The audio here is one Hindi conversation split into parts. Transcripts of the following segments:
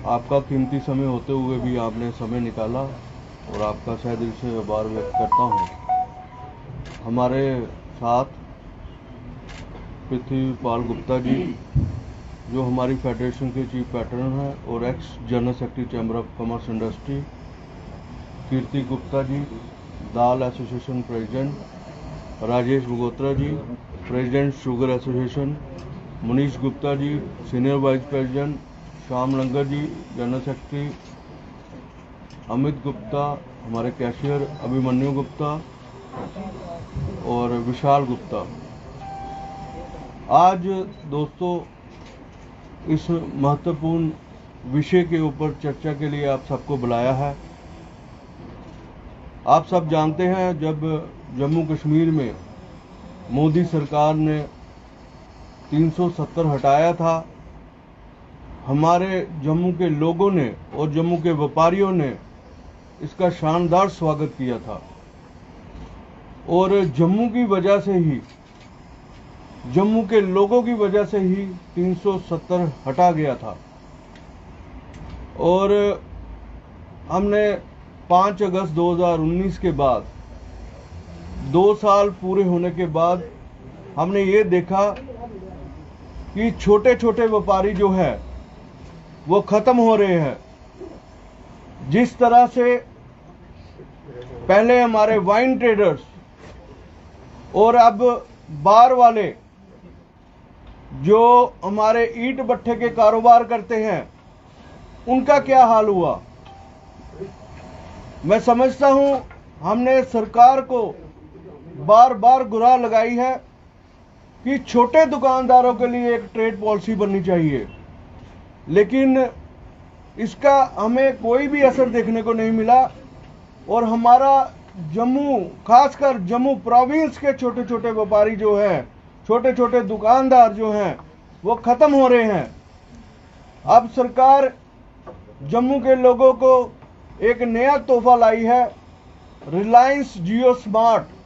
आपका कीमती समय होते हुए भी आपने समय निकाला और आपका सह दिल से आभार व्यक्त करता हूँ। हमारे साथ पृथ्वीपाल गुप्ता जी, जो हमारी फेडरेशन के चीफ पैटर्न हैं और ex general secretary chamber of commerce industry. Kirti Gupta ji, dal association president. Rajesh Bhagotra ji, president sugar association. Manish Gupta ji, senior vice president. Shyam Langar ji, general secretary. Amit Gupta, हमारे कैशियर। अभिमन्यु गुप्ता और विशाल गुप्ता। आज दोस्तों इस महत्वपूर्ण विषय के ऊपर चर्चा के लिए आप सबको बुलाया है। आप सब जानते हैं, जब जम्मू कश्मीर में मोदी सरकार ने 370 हटाया था, हमारे जम्मू के लोगों ने और जम्मू के व्यापारियों ने इसका शानदार स्वागत किया था। और जम्मू की वजह से ही, जम्मू के लोगों की वजह से ही 370 हटा गया था। और हमने 5 अगस्त 2019 के बाद 2 साल पूरे होने के बाद हमने ये देखा कि छोटे छोटे व्यापारी जो है वो खत्म हो रहे हैं। जिस तरह से पहले हमारे वाइन ट्रेडर्स और अब बार वाले जो हमारे ईंट भट्ठे के कारोबार करते हैं, उनका क्या हाल हुआ। मैं समझता हूं हमने सरकार को बार बार गुहार लगाई है कि छोटे दुकानदारों के लिए एक ट्रेड पॉलिसी बननी चाहिए, लेकिन इसका हमें कोई भी असर देखने को नहीं मिला। और हमारा जम्मू, खासकर जम्मू प्रोविंस के छोटे छोटे व्यापारी जो हैं, छोटे छोटे दुकानदार जो हैं, वो खत्म हो रहे हैं। अब सरकार जम्मू के लोगों को एक नया तोहफा लाई है, रिलायंस जियो स्मार्ट।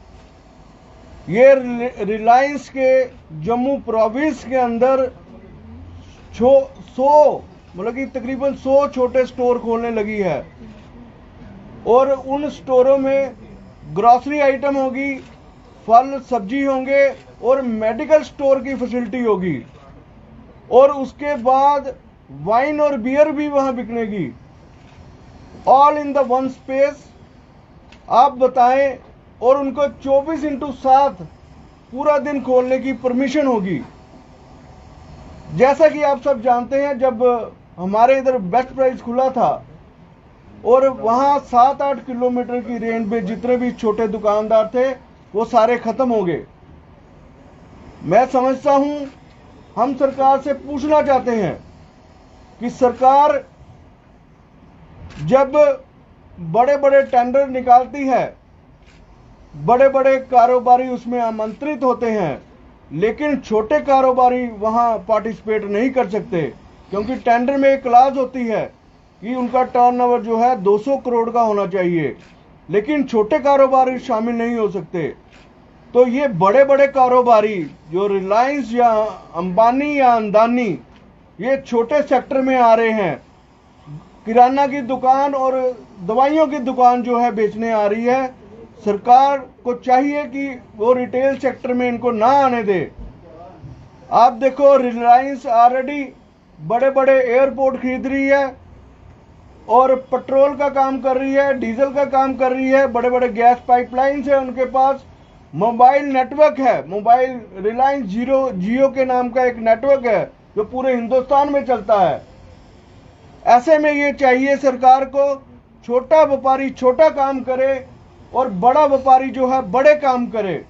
ये रिलायंस के जम्मू प्रोविंस के अंदर 100 मतलब कि तकरीबन 100 छोटे स्टोर खोलने लगी है। और उन स्टोरों में ग्रोसरी आइटम होगी, फल सब्जी होंगे और मेडिकल स्टोर की फैसिलिटी होगी। और उसके बाद वाइन और बियर भी वहां बिकनेगी, all in the one space. आप बताएं, और उनको 24/7 पूरा दिन खोलने की परमिशन होगी। जैसा कि आप सब जानते हैं, जब हमारे इधर बेस्ट प्राइस खुला था और वहां 7-8 किलोमीटर की रेंज में जितने भी छोटे दुकानदार थे वो सारे खत्म हो गए। मैं समझता हूं, हम सरकार से पूछना चाहते हैं कि सरकार जब बड़े बड़े टेंडर निकालती है, बड़े बड़े कारोबारी उसमें आमंत्रित होते हैं, लेकिन छोटे कारोबारी वहां पार्टिसिपेट नहीं कर सकते, क्योंकि टेंडर में एक क्लॉज होती है कि उनका टर्नओवर जो है 200 करोड़ का होना चाहिए, लेकिन छोटे कारोबारी शामिल नहीं हो सकते। तो ये बड़े बड़े कारोबारी जो रिलायंस या अंबानी या अंदानी, ये छोटे सेक्टर में आ रहे हैं। किराना की दुकान और दवाइयों की दुकान जो है बेचने आ रही है। सरकार को चाहिए कि वो रिटेल सेक्टर में इनको ना आने दे। आप देखो, रिलायंस ऑलरेडी बड़े बड़े एयरपोर्ट खरीद रही है और पेट्रोल का काम कर रही है, डीजल का काम कर रही है, बड़े बड़े गैस पाइपलाइंस है उनके पास, मोबाइल नेटवर्क है, मोबाइल रिलायंस जियो के नाम का एक नेटवर्क है जो पूरे हिंदुस्तान में चलता है। ऐसे में ये चाहिए सरकार को, छोटा व्यापारी छोटा काम करे और बड़ा व्यापारी जो है बड़े काम करे।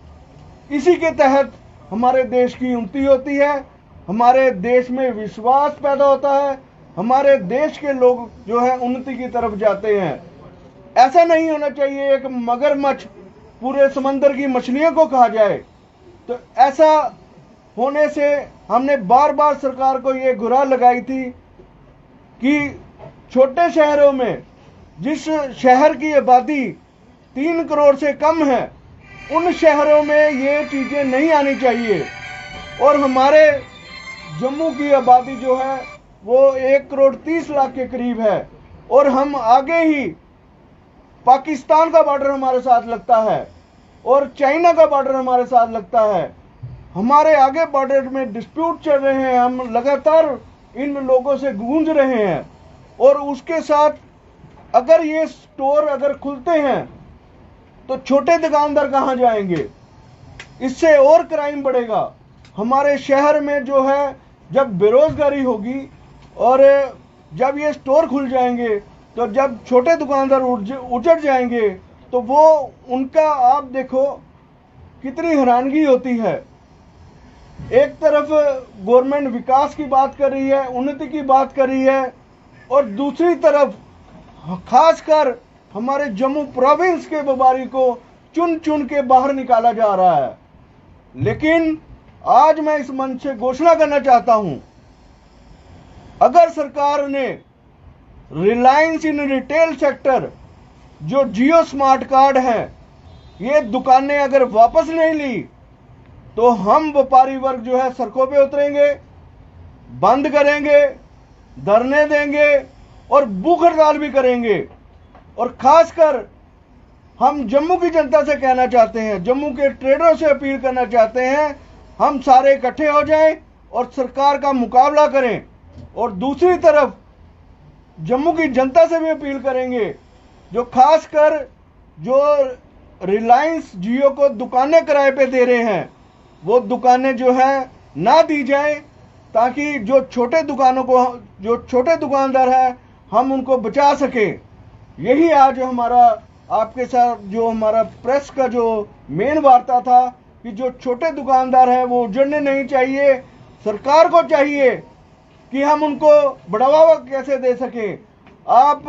इसी के तहत हमारे देश की उन्नति होती है, हमारे देश में विश्वास पैदा होता है, हमारे देश के लोग जो है उन्नति की तरफ जाते हैं। ऐसा नहीं होना चाहिए एक मगरमच्छ पूरे समंदर की मछलियों को खा जाए। तो ऐसा होने से हमने बार बार सरकार को ये गुहार लगाई थी कि छोटे शहरों में, जिस शहर की आबादी 3 करोड़ से कम है, उन शहरों में ये चीजें नहीं आनी चाहिए। और हमारे जम्मू की आबादी जो है वो 1,30,00,000 के करीब है और हम आगे ही पाकिस्तान का बॉर्डर हमारे साथ लगता है और चाइना का बॉर्डर हमारे साथ लगता है। हमारे आगे बॉर्डर में डिस्प्यूट चल रहे हैं, हम लगातार इन लोगों से गूंज रहे हैं और उसके साथ अगर ये स्टोर अगर खुलते हैं तो छोटे दुकानदार कहां जाएंगे? इससे और क्राइम बढ़ेगा। हमारे शहर में जो है जब बेरोजगारी होगी और जब ये स्टोर खुल जाएंगे तो जब छोटे दुकानदार उजड़ जाएंगे तो वो उनका आप देखो कितनी हैरानगी होती है। एक तरफ गवर्नमेंट विकास की बात कर रही है, उन्नति की बात कर रही है और दूसरी तरफ खासकर हमारे जम्मू प्रोविंस के व्यापारी को चुन चुन के बाहर निकाला जा रहा है। लेकिन आज मैं इस मंच से घोषणा करना चाहता हूं, अगर सरकार ने रिलायंस इन रिटेल सेक्टर जो जियो स्मार्ट कार्ड है ये दुकानें अगर वापस नहीं ली तो हम व्यापारी वर्ग जो है सड़कों पे उतरेंगे, बंद करेंगे, धरने देंगे और भूख हड़ताल भी करेंगे। और खासकर हम जम्मू की जनता से कहना चाहते हैं, जम्मू के ट्रेडरों से अपील करना चाहते हैं, हम सारे इकट्ठे हो जाएं और सरकार का मुकाबला करें। और दूसरी तरफ जम्मू की जनता से भी अपील करेंगे जो खासकर जो रिलायंस जियो को दुकानें किराए पे दे रहे हैं वो दुकानें जो है ना दी जाए, ताकि जो छोटे दुकानदार हैं हम उनको बचा सकें। यही आज हमारा आपके साथ जो हमारा प्रेस का जो मेन वार्ता था कि जो छोटे दुकानदार हैं वो उजड़ने नहीं चाहिए। सरकार को चाहिए कि हम उनको बढ़ावा कैसे दे सकें। आप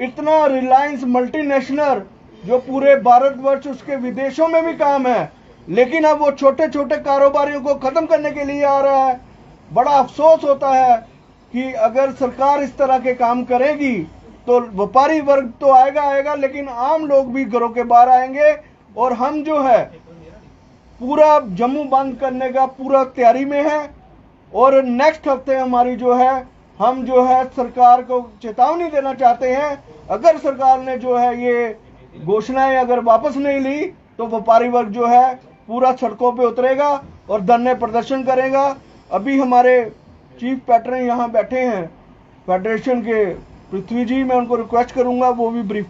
इतना रिलायंस मल्टीनेशनल जो पूरे भारतवर्ष उसके विदेशों में भी काम है, लेकिन अब वो छोटे छोटे कारोबारियों को खत्म करने के लिए आ रहा है। बड़ा अफसोस होता है कि अगर सरकार इस तरह के काम करेगी तो व्यापारी वर्ग तो आएगा, लेकिन आम लोग भी घरों के बाहर आएंगे और हम जो है पूरा जम्मू बंद करने का पूरा तैयारी में है। और नेक्स्ट हफ्ते हमारी जो है हम जो है सरकार को चेतावनी देना चाहते हैं, अगर सरकार ने जो है ये घोषणाएं अगर वापस नहीं ली तो व्यापारी वर्ग जो है पूरा सड़कों पे उतरेगा और धरने प्रदर्शन करेगा। अभी हमारे चीफ पैटर्न यहाँ बैठे हैं फेडरेशन के, पृथ्वी जी, मैं उनको रिक्वेस्ट करूंगा वो भी ब्रीफ